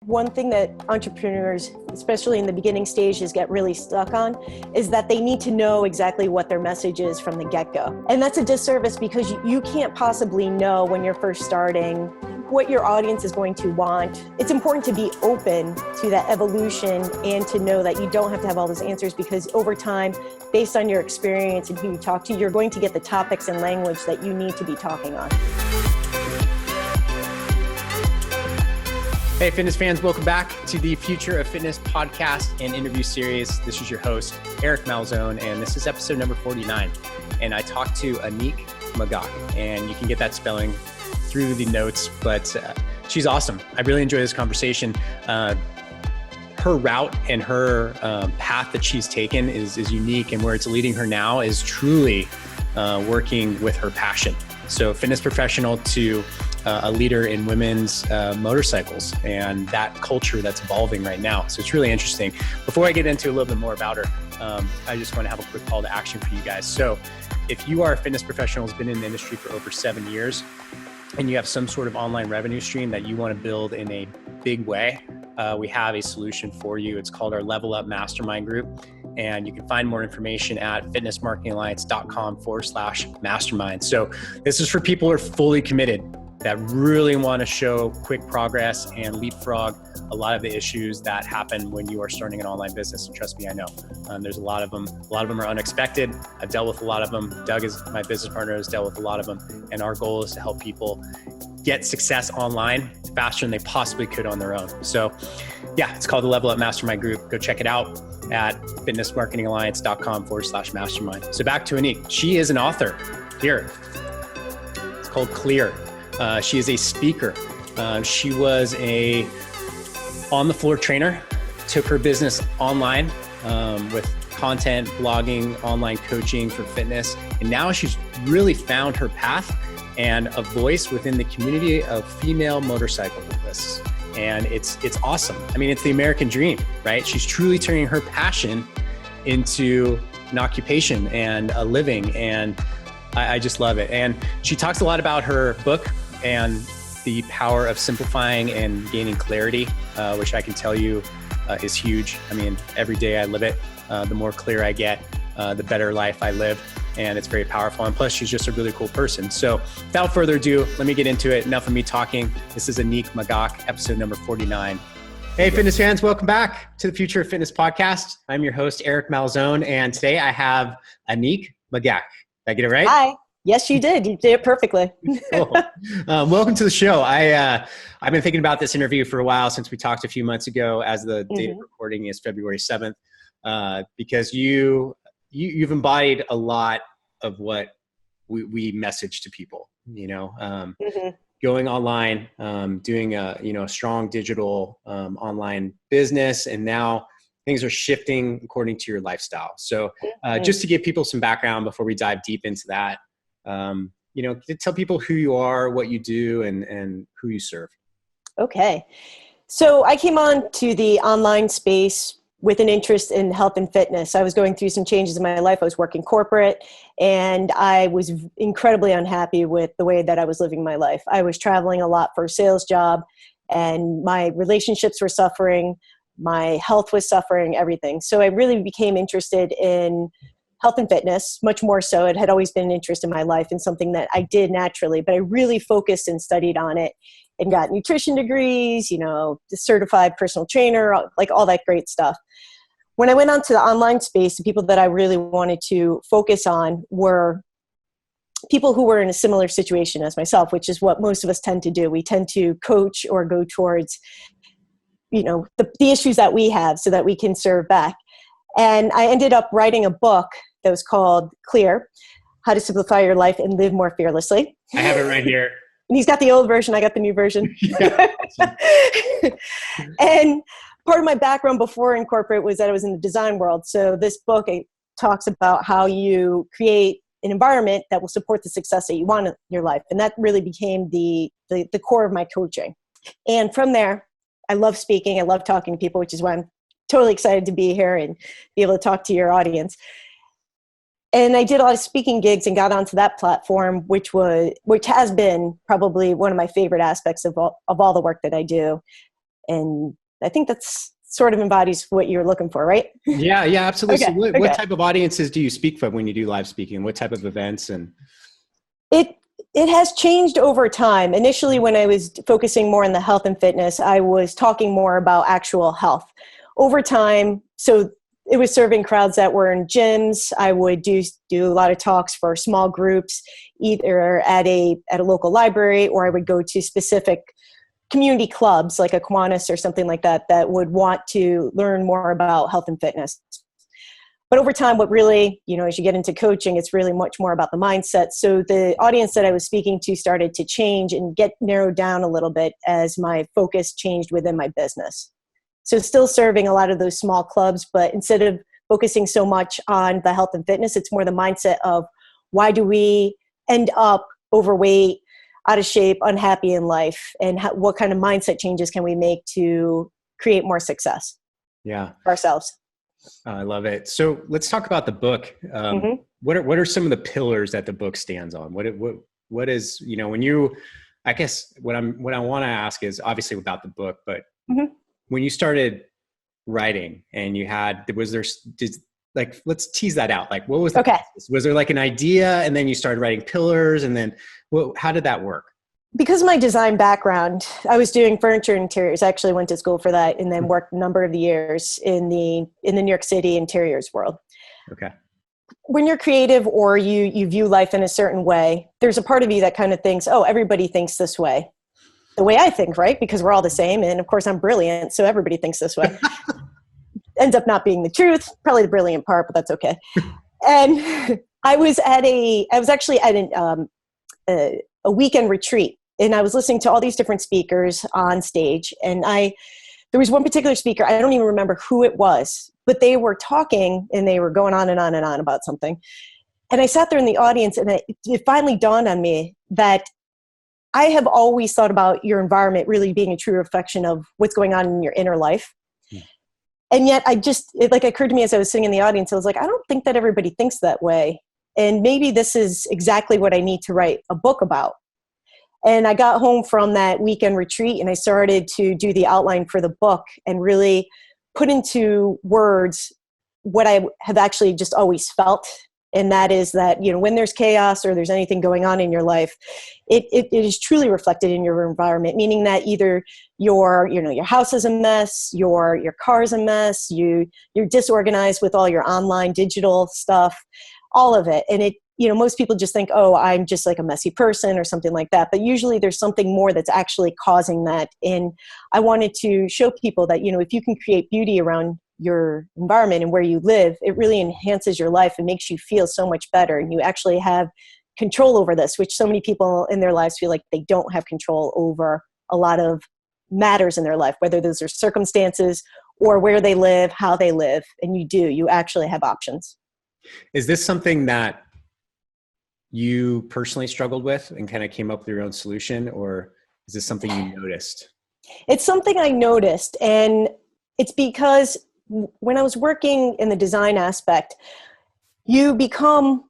One thing that entrepreneurs, especially in the beginning stages, get really stuck on is that they need to know exactly what their message is from the get-go. And that's a disservice because you can't possibly know when you're first starting what your audience is going to want. It's important to be open to that evolution and to know that you don't have to have all those answers, because over time, based on your experience and who you talk to, you're going to get the topics and language that you need to be talking on. Hey, fitness fans, welcome back to the Future of Fitness podcast and interview series. This is your host, Annick Magac, and this is episode number 49. And I talked to Annick Magac, and you can get that spelling through the notes, but she's awesome. I really enjoy this conversation. Her route and her path that she's taken is unique, and where it's leading her now is truly working with her passion. So fitness professional to a leader in women's motorcycles and that culture that's evolving right now. So it's really interesting. Before I get into a little bit more about her, I just want to have a quick call to action for you guys. So if you are a fitness professional who's been in the industry for over 7 years and you have some sort of online revenue stream that you want to build in a big way, we have a solution for you. It's called our Level Up Mastermind Group. And you can find more information at fitnessmarketingalliance.com/mastermind. So this is for people who are fully committed, that really want to show quick progress and leapfrog a lot of the issues that happen when you are starting an online business. And trust me, I know. There's a lot of them. A lot of them are unexpected. I've dealt with a lot of them. Doug is my business partner, has dealt with a lot of them. And our goal is to help people get success online faster than they possibly could on their own. So yeah, it's called the Level Up Mastermind Group. Go check it out at fitnessmarketingalliance.com/mastermind. So back to Annick. She is an author here. It's called Clear. She is a speaker. She was a on-the-floor trainer, took her business online with content, blogging, online coaching for fitness. And now she's really found her path and a voice within the community of female motorcyclists. And it's awesome. I mean, it's the American dream, right? She's truly turning her passion into an occupation and a living. And I just love it. And she talks a lot about her book and the power of simplifying and gaining clarity, which I can tell you is huge. I mean, every day I live it. The more clear I get, the better life I live. And it's very powerful. And plus, she's just a really cool person. So without further ado, let me get into it. Enough of me talking. This is Annick Magac, episode number 49. Hey, fitness fans, welcome back to the Future of Fitness podcast. I'm your host, Annick Magac, and today I have Annick Magac. Did I get it right? Hi. Yes, you did. You did it perfectly. Cool. Welcome to the show. I've been thinking about this interview for a while, since we talked a few months ago, as the date of recording is February 7th, because you've embodied a lot of what we message to people, going online, doing a strong digital online business. And now things are shifting according to your lifestyle. So just to give people some background before we dive deep into that, tell people who you are, what you do, and who you serve. Okay. So I came on to the online space with an interest in health and fitness. I was going through some changes in my life. I was working corporate, and I was incredibly unhappy with the way that I was living my life. I was traveling a lot for a sales job, and my relationships were suffering. My health was suffering, everything. So I really became interested in health and fitness, much more so. It had always been an interest in my life and something that I did naturally, but I really focused and studied on it and got nutrition degrees, certified personal trainer, like all that great stuff. When I went onto the online space, the people that I really wanted to focus on were people who were in a similar situation as myself, which is what most of us tend to do. We tend to coach or go towards, the issues that we have so that we can serve back. And I ended up writing a book that was called Clear, How to Simplify Your Life and Live More Fearlessly. I have it right here. And he's got the old version. I got the new version. Yeah. And part of my background before in corporate was that I was in the design world. So this book, it talks about how you create an environment that will support the success that you want in your life. And that really became the core of my coaching. And from there, I love speaking. I love talking to people, which is why I'm totally excited to be here and be able to talk to your audience. And I did a lot of speaking gigs and got onto that platform, which has been probably one of my favorite aspects of all the work that I do. And I think that's sort of embodies what you're looking for, right? Yeah, absolutely. Okay, So what okay. type of audiences do you speak for when you do live speaking? What type of events? And It has changed over time. Initially, when I was focusing more on the health and fitness, I was talking more about actual health. Over time, so it was serving crowds that were in gyms. I would do a lot of talks for small groups, either at a local library, or I would go to specific community clubs like a Kiwanis or something like that that would want to learn more about health and fitness. But over time, what really, as you get into coaching, it's really much more about the mindset. So the audience that I was speaking to started to change and get narrowed down a little bit as my focus changed within my business. So still serving a lot of those small clubs, but instead of focusing so much on the health and fitness, it's more the mindset of why do we end up overweight, out of shape, unhappy in life, and what kind of mindset changes can we make to create more success for ourselves. I love it. So let's talk about the book. Mm-hmm. What are some of the pillars that the book stands on? What is, when you, I guess what I want to ask is obviously about the book, but mm-hmm. when you started writing and you had, let's tease that out. Like, what was the process? Was there like an idea and then you started writing pillars, and then how did that work? Because of my design background, I was doing furniture interiors. I actually went to school for that and then worked a number of years in the New York City interiors world. Okay. When you're creative or you view life in a certain way, there's a part of you that kind of thinks, oh, everybody thinks this way. The way I think, right? Because we're all the same. And of course I'm brilliant. So everybody thinks this way. Ends up not being the truth, probably the brilliant part, but that's okay. And I was actually at a weekend retreat, and I was listening to all these different speakers on stage. And there was one particular speaker, I don't even remember who it was, but they were talking and they were going on and on and on about something. And I sat there in the audience, and it finally dawned on me that I have always thought about your environment really being a true reflection of what's going on in your inner life. And yet it occurred to me as I was sitting in the audience, I was like, I don't think that everybody thinks that way. And maybe this is exactly what I need to write a book about. And I got home from that weekend retreat and I started to do the outline for the book and really put into words what I have actually just always felt. And that is that, when there's chaos or there's anything going on in your life, it is truly reflected in your environment, meaning that either your house is a mess, your car is a mess, you're disorganized with all your online digital stuff, all of it. And most people just think, oh, I'm just like a messy person or something like that. But usually there's something more that's actually causing that. And I wanted to show people that, if you can create beauty around your environment and where you live, it really enhances your life and makes you feel so much better. And you actually have control over this, which so many people in their lives feel like they don't have control over a lot of matters in their life, whether those are circumstances or where they live, how they live. And you actually have options. Is this something that you personally struggled with and kind of came up with your own solution, or is this something you noticed? It's something I noticed, and it's because when I was working in the design aspect, you become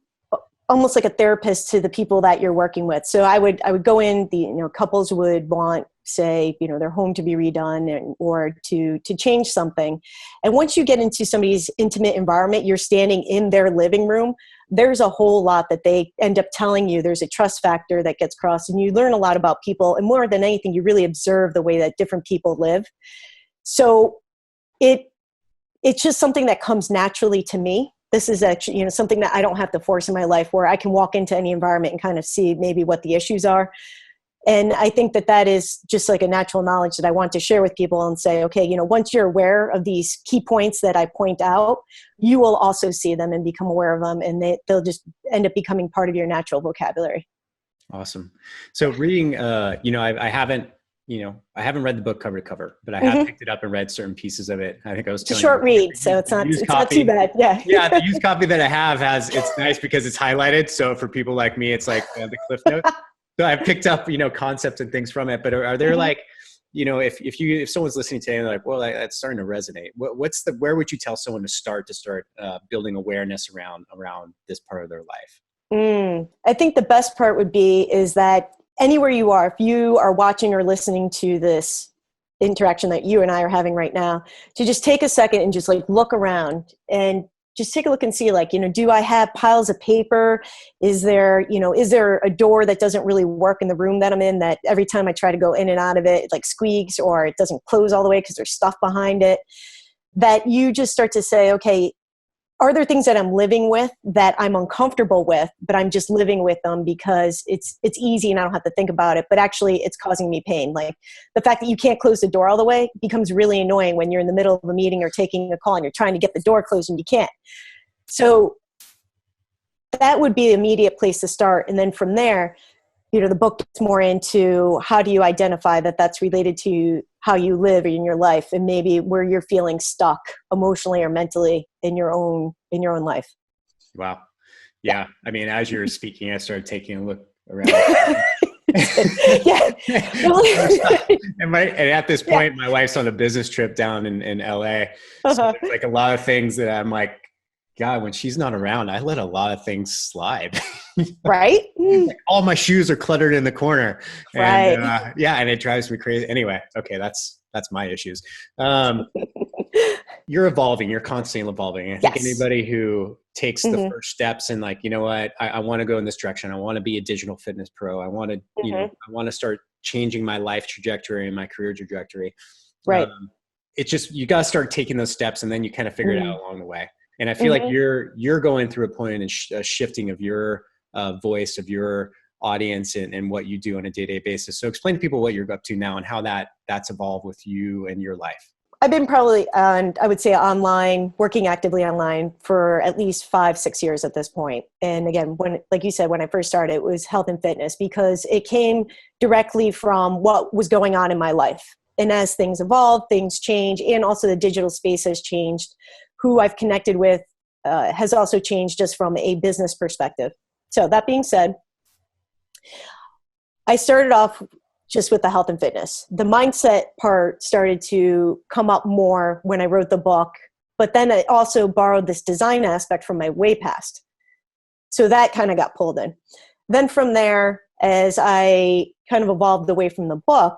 almost like a therapist to the people that you're working with. So I would go in, couples would want, say, their home to be redone or to change something. And once you get into somebody's intimate environment, you're standing in their living room, there's a whole lot that they end up telling you. There's a trust factor that gets crossed, and you learn a lot about people. And more than anything, you really observe the way that different people live. So it's just something that comes naturally to me. This is actually, something that I don't have to force in my life, where I can walk into any environment and kind of see maybe what the issues are. And I think that is just like a natural knowledge that I want to share with people and say, okay, once you're aware of these key points that I point out, you will also see them and become aware of them, and they'll just end up becoming part of your natural vocabulary. Awesome. So reading, I haven't read the book cover to cover, but I have picked it up and read certain pieces of it. I think I was telling you. It's a short read, so it's not too bad. Yeah. Yeah. The used copy that I have it's nice because it's highlighted. So for people like me, it's like the cliff notes. So I've picked up, concepts and things from it, but are there like, if someone's listening today and they're like, well, that's starting to resonate, where would you tell someone to start building awareness around this part of their life? I think the best part is that anywhere you are, if you are watching or listening to this interaction that you and I are having right now, to just take a second and just like look around and just take a look and see, like, do I have piles of paper? Is there a door that doesn't really work in the room that I'm in, that every time I try to go in and out of it, it like squeaks, or it doesn't close all the way because there's stuff behind it? That you just start to say, okay, are there things that I'm living with that I'm uncomfortable with, but I'm just living with them because it's easy and I don't have to think about it, but actually it's causing me pain? Like the fact that you can't close the door all the way becomes really annoying when you're in the middle of a meeting or taking a call and you're trying to get the door closed and you can't. So that would be the immediate place to start. And then from there, the book gets more into how do you identify that that's related to how you live in your life, and maybe where you're feeling stuck emotionally or mentally in your own life. Wow. Yeah. I mean, as you were speaking, I started taking a look around. Yeah. And at this point, my wife's on a business trip down in LA. So it's like a lot of things that I'm like, God, when she's not around, I let a lot of things slide. Right? Like all my shoes are cluttered in the corner. Right. And and it drives me crazy. Anyway, okay, that's my issues. You're evolving. You're constantly evolving. I think anybody who takes the first steps and like, you know what, I want to go in this direction. I want to be a digital fitness pro. I want to, I want to start changing my life trajectory and my career trajectory. Right. It's just, you got to start taking those steps, and then you kind of figure it out along the way. And I feel like you're going through a point and a shifting of your voice, of your audience, and what you do on a day-to-day basis. So explain to people what you're up to now and how that's evolved with you and your life. I've been probably, I would say, online, working actively online for at least 5-6 years at this point. And again, like you said, when I first started, it was health and fitness because it came directly from what was going on in my life. And as things evolve, things change, and also the digital space has changed. Who I've connected with has also changed just from a business perspective. So that being said, I started off just with the health and fitness. The mindset part started to come up more when I wrote the book, but then I also borrowed this design aspect from my way past. So that kind of got pulled in. Then from there, as I kind of evolved away from the book,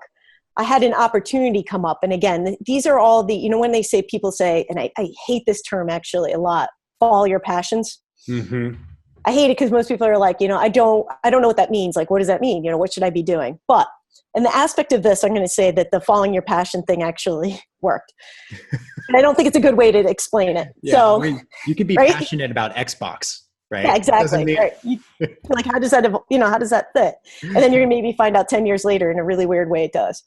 I had an opportunity come up. And again, these are all the, when they say, people say, and I hate this term actually a lot, follow your passions. Mm-hmm. I hate it because most people are like, I don't know what that means. Like, what does that mean? What should I be doing? But in the aspect of this, I'm going to say that the following your passion thing actually worked. And I don't think it's a good way to explain it. Yeah, so I mean, you could be passionate about Xbox, right? Yeah, exactly. Right. Like, how does that, how does that fit? And then you're going to maybe find out 10 years later in a really weird way it does.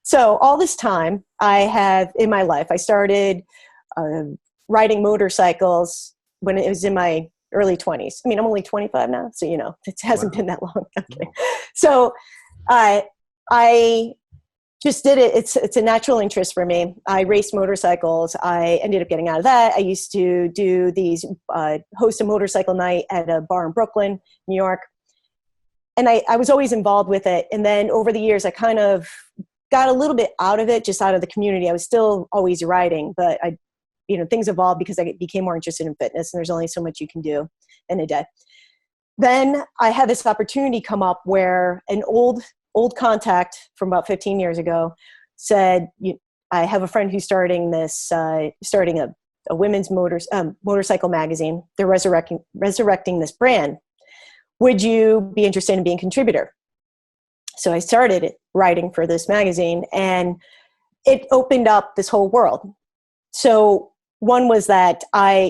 So all this time I have in my life, I started riding motorcycles when it was in my early 20s. I mean, I'm only 25 now, so, it hasn't been that long. Okay. So I just did it. It's a natural interest for me. I raced motorcycles. I ended up getting out of that. I used to do these, host a motorcycle night at a bar in Brooklyn, New York. And I was always involved with it. And then over the years, I kind of got a little bit out of it, just out of the community. I was still always riding, but things evolved because I became more interested in fitness, and there's only so much you can do in a day. Then I had this opportunity come up where an old contact from about 15 years ago said, I have a friend who's starting a women's motorcycle magazine. They're resurrecting this brand. Would you be interested in being a contributor? So I started writing for this magazine, and it opened up this whole world. So one was that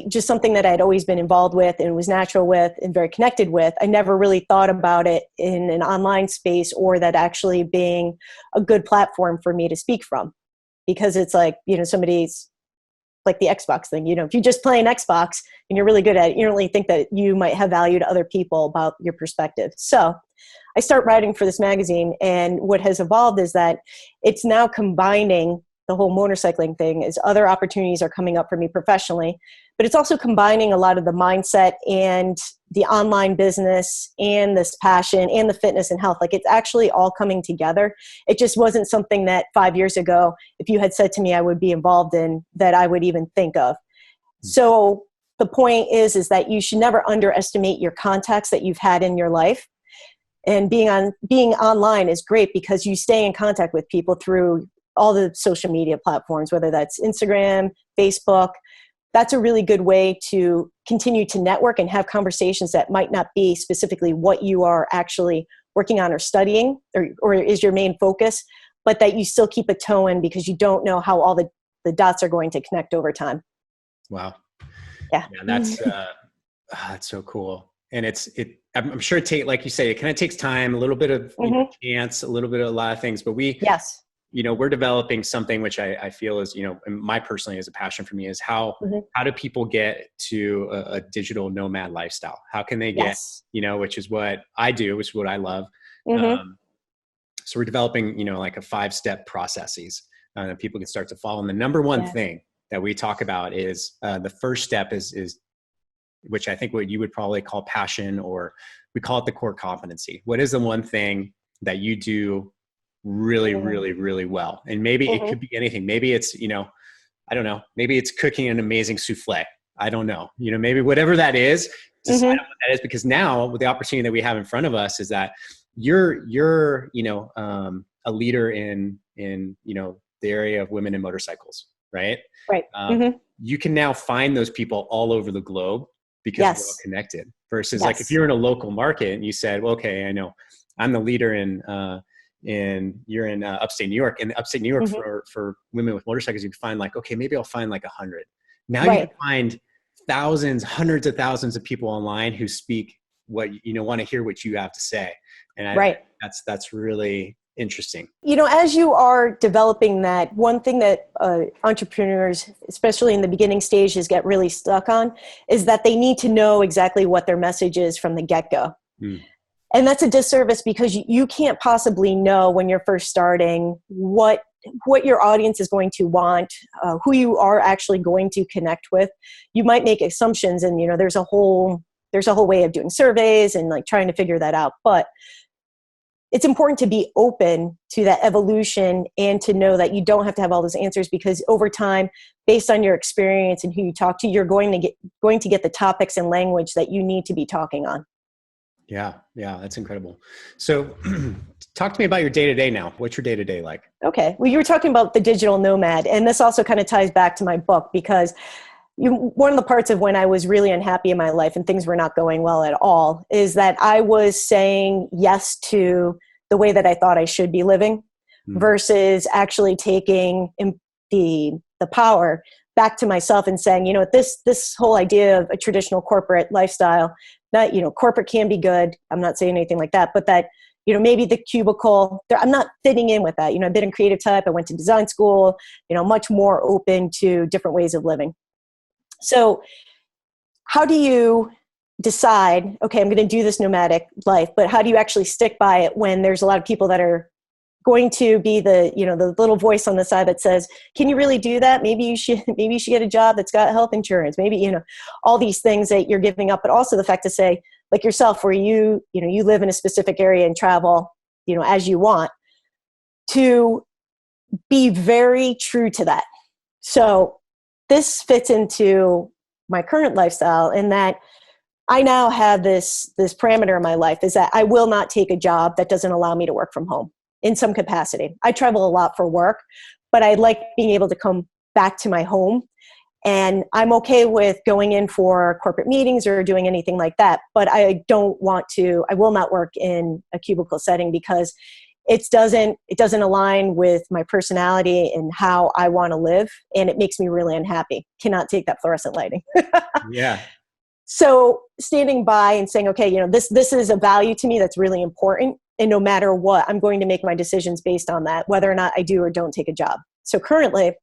something that I'd always been involved with and was natural with and very connected with. I never really thought about it in an online space, or that actually being a good platform for me to speak from, because it's like, somebody's like the Xbox thing, if you just play an Xbox and you're really good at it, you don't really think that you might have value to other people about your perspective. So I start writing for this magazine, and what has evolved is that it's now combining the whole motorcycling thing, as other opportunities are coming up for me professionally, but it's also combining a lot of the mindset and the online business and this passion and the fitness and health. Like, it's actually all coming together. It just wasn't something that 5 years ago, if you had said to me I would be involved in, that I would even think of. So the point is that you should never underestimate your contacts that you've had in your life. And being online is great because you stay in contact with people through all the social media platforms, whether that's Instagram, Facebook. That's a really good way to continue to network and have conversations that might not be specifically what you are actually working on or studying or is your main focus, but that you still keep a toe in because you don't know how all the dots are going to connect over time. Wow. Yeah. That's so cool. And I'm sure like you say, it kind of takes time, a little bit of chance, a little bit of a lot of things, but yes. We're developing something which I feel is, my personally is a passion for me is how do people get to a digital nomad lifestyle? How can they get, which is what I do, which is what I love. So we're developing, like a 5-step processes that people can start to follow. And the number one thing that we talk about is the first step is, which I think what you would probably call passion, or we call it the core competency. What is the one thing that you do really, really, really well? And maybe it could be anything. Maybe it's, I don't know, maybe it's cooking an amazing souffle. I don't know, maybe whatever that is, decide on what that is, because now with the opportunity that we have in front of us is that you're a leader in the area of women in motorcycles, right? Right. You can now find those people all over the globe because we're all connected, versus like if you're in a local market and you said, well, okay, I know I'm the leader you're in upstate New York, and upstate New York for women with motorcycles, you can find like, okay, maybe I'll find like 100. Now you can find thousands, hundreds of thousands of people online who speak what, want to hear what you have to say. And that's really interesting. As you are developing that, one thing that entrepreneurs, especially in the beginning stages, get really stuck on is that they need to know exactly what their message is from the get-go. And that's a disservice because you can't possibly know when you're first starting what your audience is going to want, who you are actually going to connect with. You might make assumptions, and there's a whole way of doing surveys and like trying to figure that out. But it's important to be open to that evolution and to know that you don't have to have all those answers, because over time, based on your experience and who you talk to, you're going to get the topics and language that you need to be talking on. Yeah, that's incredible. So talk to me about your day-to-day now. What's your day-to-day like? Okay. Well, you were talking about the digital nomad, and this also kind of ties back to my book, because one of the parts of when I was really unhappy in my life and things were not going well at all is that I was saying yes to the way that I thought I should be living versus actually taking the power back to myself and saying, this whole idea of a traditional corporate lifestyle, that, corporate can be good. I'm not saying anything like that, but that, maybe the cubicle, I'm not fitting in with that. I've been in creative type. I went to design school, much more open to different ways of living. So how do you decide, okay, I'm going to do this nomadic life, but how do you actually stick by it when there's a lot of people that are going to be the little voice on the side that says, can you really do that? Maybe you should get a job that's got health insurance. Maybe, all these things that you're giving up, but also the fact to say, like yourself, where you live in a specific area and travel, as you want, to be very true to that. So this fits into my current lifestyle in that I now have this parameter in my life is that I will not take a job that doesn't allow me to work from home in some capacity. I travel a lot for work, but I like being able to come back to my home, and I'm okay with going in for corporate meetings or doing anything like that. But I will not work in a cubicle setting because it doesn't align with my personality and how I want to live. And it makes me really unhappy. Cannot take that fluorescent lighting. Yeah. So standing by and saying, okay, this is a value to me that's really important. And no matter what, I'm going to make my decisions based on that, whether or not I do or don't take a job. So currently,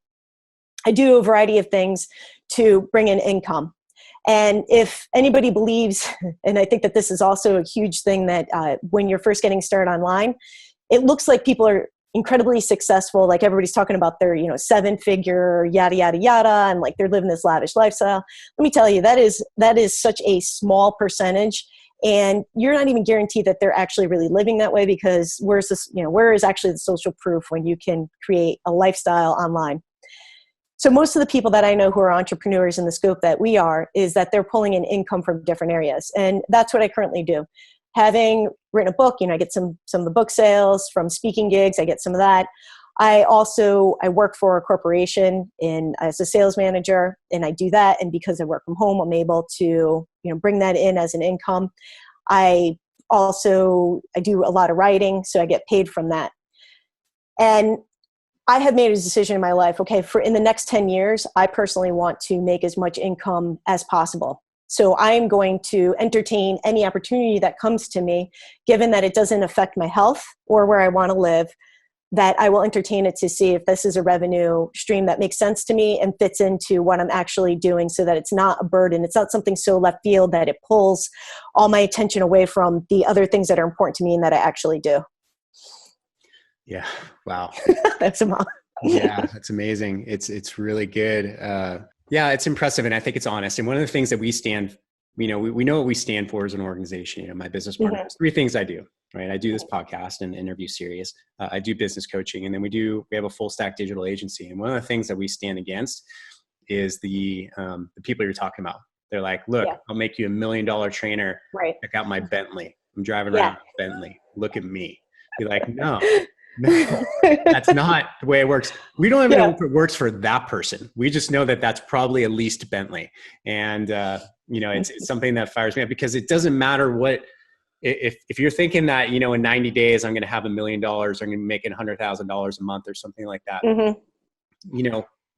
I do a variety of things to bring in income. And if anybody believes, and I think that this is also a huge thing, that when you're first getting started online, it looks like people are incredibly successful. Like everybody's talking about their, 7-figure, yada, yada, yada. And like they're living this lavish lifestyle. Let me tell you, that is such a small percentage. And you're not even guaranteed that they're actually really living that way, because where is actually the social proof when you can create a lifestyle online? So most of the people that I know who are entrepreneurs in the scope that we are, is that they're pulling in income from different areas. And that's what I currently do. Having written a book, I get some of the book sales from speaking gigs. I get some of that. I work for a corporation as a sales manager, and I do that. And because I work from home, I'm able to, bring that in as an income. I do a lot of writing, so I get paid from that. And I have made a decision in my life, okay, in the next 10 years, I personally want to make as much income as possible. So I'm going to entertain any opportunity that comes to me, given that it doesn't affect my health or where I want to live, that I will entertain it to see if this is a revenue stream that makes sense to me and fits into what I'm actually doing, so that it's not a burden. It's not something so left field that it pulls all my attention away from the other things that are important to me and that I actually do. Yeah. Wow. That's a mom. Yeah, that's amazing. It's really good. Yeah, it's impressive. And I think it's honest. And one of the things that we know what we stand for as an organization. My business partner, there's 3 things I do, right? I do this podcast and interview series. I do business coaching. And then we have a full stack digital agency. And one of the things that we stand against is the people you're talking about. They're like, look, I'll make you $1 million trainer. Right. Check out my Bentley. I'm driving around with Bentley. Look at me. Be like, no, that's not the way it works. We don't even know if it works for that person. We just know that that's probably at least Bentley. And, it's something that fires me up, because it doesn't matter what, if you're thinking that, in 90 days, I'm going to have $1 million, or I'm going to be making $100,000 a month or something like that.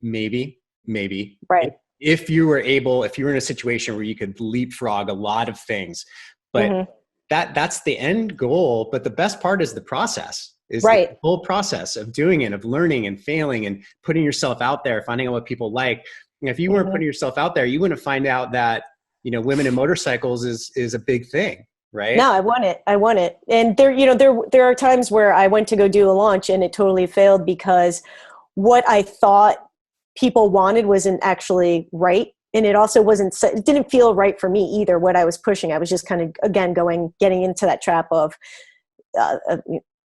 Maybe. Right. If you were in a situation where you could leapfrog a lot of things, but that's the end goal. But the best part is the process. Is the whole process of doing it, of learning and failing and putting yourself out there, finding out what people like. If you weren't putting yourself out there, you wouldn't find out that, women in motorcycles is a big thing, right? No, I want it. And there are times where I went to go do a launch and it totally failed because what I thought people wanted wasn't actually right. And it also it didn't feel right for me either, what I was pushing. I was just kind of, again, getting into that trap of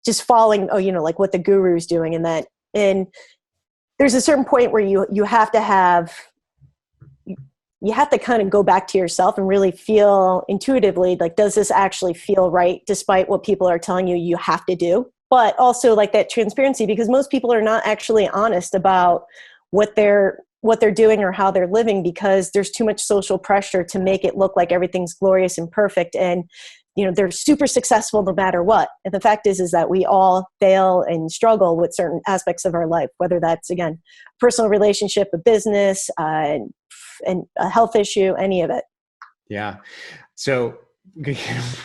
just following, like what the guru's doing, and there's a certain point where you have to kind of go back to yourself and really feel intuitively, like, does this actually feel right, despite what people are telling you have to do? But also like that transparency, because most people are not actually honest about what they're doing or how they're living, because there's too much social pressure to make it look like everything's glorious and perfect. And they're super successful no matter what. And the fact is that we all fail and struggle with certain aspects of our life, whether that's, again, personal relationship, a business, and a health issue, any of it. Yeah. So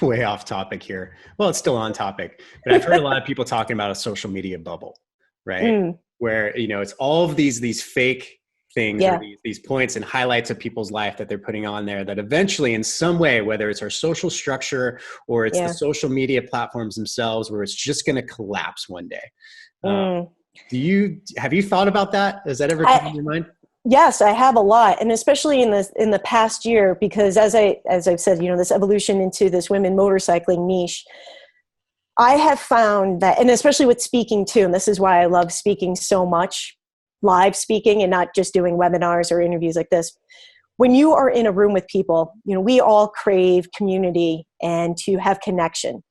way off topic here. Well, it's still on topic, but I've heard a lot of people talking about a social media bubble, right? Where, it's all of these fake things, or these points and highlights of people's life that they're putting on there, that eventually in some way, whether it's our social structure or it's the social media platforms themselves, where it's just going to collapse one day. Have you thought about that? Has that ever come to your mind? Yes, I have a lot. And especially in the past year, because as I've said, this evolution into this women motorcycling niche, I have found that, and especially with speaking too, and this is why I love speaking so much, live speaking and not just doing webinars or interviews like this. When you are in a room with people, we all crave community and to have connection.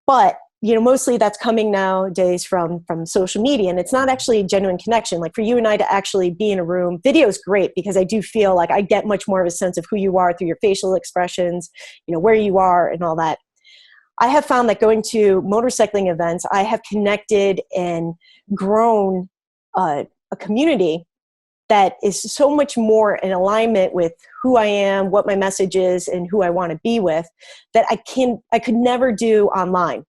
But, mostly that's coming nowadays from social media, and it's not actually a genuine connection. Like for you and I to actually be in a room, video is great because I do feel like I get much more of a sense of who you are through your facial expressions, where you are and all that. I have found that going to motorcycling events, I have connected and grown a community that is so much more in alignment with who I am, what my message is, and who I want to be with, that I could never do online.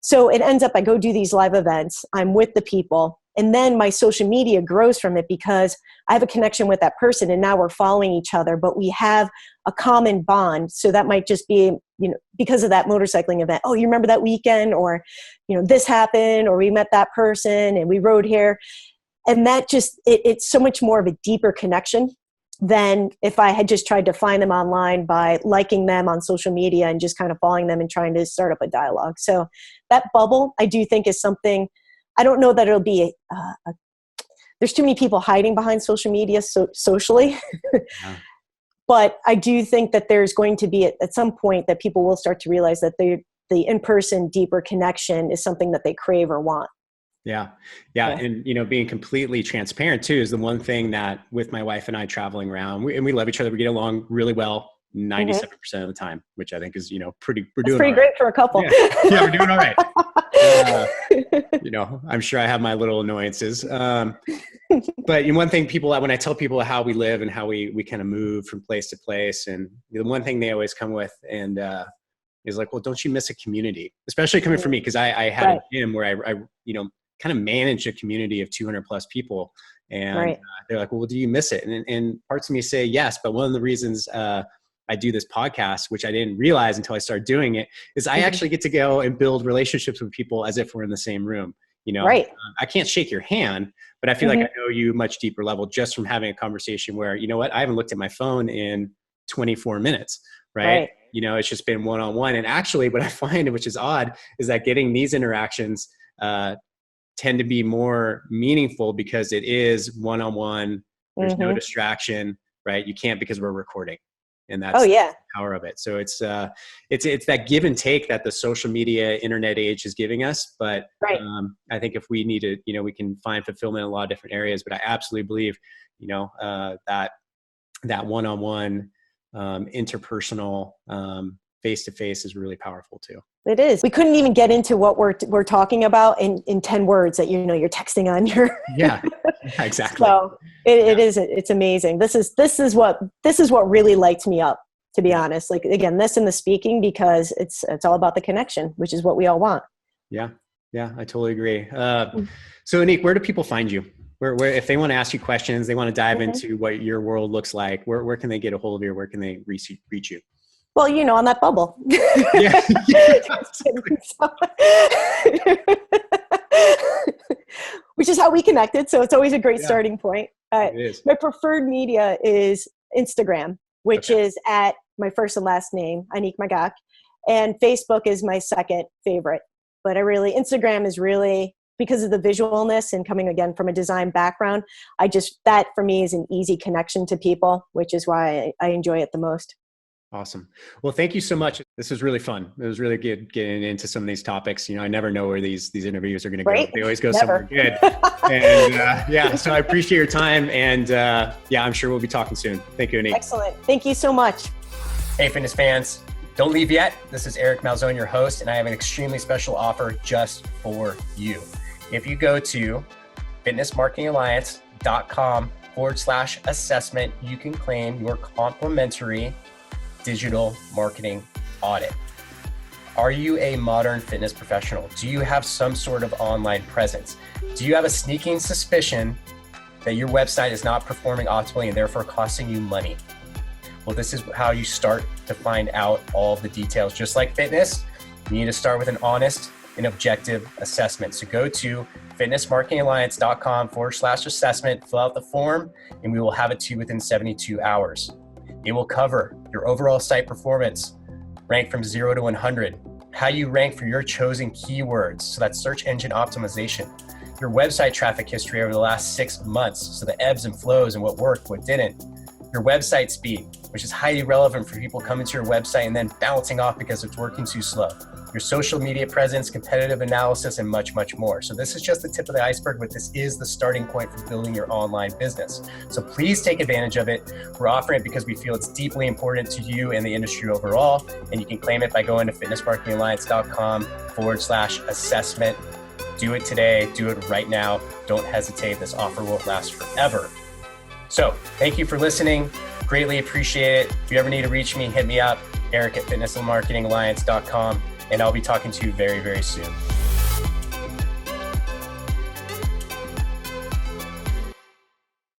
So it ends up, I go do these live events, I'm with the people, and then my social media grows from it because I have a connection with that person, and now we're following each other, but we have a common bond. So that might just be, because of that motorcycling event. Oh, you remember that weekend? Or, this happened, or we met that person and we rode here. And that just, it's so much more of a deeper connection than if I had just tried to find them online by liking them on social media and just kind of following them and trying to start up a dialogue. So that bubble, I do think, is something, I don't know that it'll be, there's too many people hiding behind social media socially. But I do think that there's going to be at some point that people will start to realize that the in-person deeper connection is something that they crave or want. Yeah. Yeah. And, being completely transparent too is the one thing that with my wife and I traveling around, we love each other. We get along really well 97% of the time, which I think is, we're That's doing pretty all great right. for a couple. Yeah, we're doing all right. I'm sure I have my little annoyances. But one thing when I tell people how we live and how we kind of move from place to place, and the one thing they always come with and is like, well, don't you miss a community? Especially coming from me, because I had a gym where I kind of managed a community of 200 plus people. And they're like, well, do you miss it? And parts of me say yes, but one of the reasons I do this podcast, which I didn't realize until I started doing it, is I actually get to go and build relationships with people as if we're in the same room. I can't shake your hand, but I feel like I know you much deeper level just from having a conversation where, I haven't looked at my phone in 24 minutes, right? It's just been one-on-one. And actually what I find, which is odd, is that getting these interactions tend to be more meaningful because it is one-on-one. There's no distraction, right? You can't, because we're recording. And that's the power of it. So it's that give and take that the social media internet age is giving us. But I think if we need to, we can find fulfillment in a lot of different areas. But I absolutely believe, that one-on-one, interpersonal, face-to-face is really powerful too. It is. We couldn't even get into what we're talking about in 10 words that, you're texting on your. Yeah, exactly. So it is, it's amazing. This is what really lights me up, to be honest. Like, again, this and the speaking, because it's all about the connection, which is what we all want. Yeah. I totally agree. So Annick, where do people find you? Where if they want to ask you questions, they want to dive into what your world looks like, where can they get a hold of you? Where can they reach you? Well, on that bubble. Yeah. Which is how we connected. So it's always a great starting point. It is. My preferred media is Instagram, which is at my first and last name, Annick Magac. And Facebook is my second favorite. But Instagram is really, because of the visualness and coming again from a design background, that for me is an easy connection to people, which is why I enjoy it the most. Awesome. Well, thank you so much. This was really fun. It was really good getting into some of these topics. I never know where these interviews are going to go. They always go somewhere good. And so I appreciate your time. And I'm sure we'll be talking soon. Thank you, Annick. Excellent. Thank you so much. Hey, fitness fans, don't leave yet. This is Eric Malzone, your host, and I have an extremely special offer just for you. If you go to fitnessmarketingalliance.com/assessment, you can claim your complimentary digital marketing audit. Are you a modern fitness professional? Do you have some sort of online presence? Do you have a sneaking suspicion that your website is not performing optimally and therefore costing you money? Well, this is how you start to find out all of the details. Just like fitness, you need to start with an honest and objective assessment. So go to fitnessmarketingalliance.com/assessment, fill out the form, and we will have it to you within 72 hours. It will cover your overall site performance, rank from 0 to 100, how you rank for your chosen keywords, so that's search engine optimization, your website traffic history over the last 6 months, so the ebbs and flows and what worked, what didn't, your website speed, which is highly relevant for people coming to your website and then bouncing off because it's working too slow, your social media presence, competitive analysis, and much, much more. So this is just the tip of the iceberg, but this is the starting point for building your online business. So please take advantage of it. We're offering it because we feel it's deeply important to you and the industry overall. And you can claim it by going to fitnessmarketingalliance.com/assessment. Do it today. Do it right now. Don't hesitate. This offer won't last forever. So thank you for listening. Greatly appreciate it. If you ever need to reach me, hit me up, Eric at fitnessmarketingalliance.com. And I'll be talking to you very, very soon.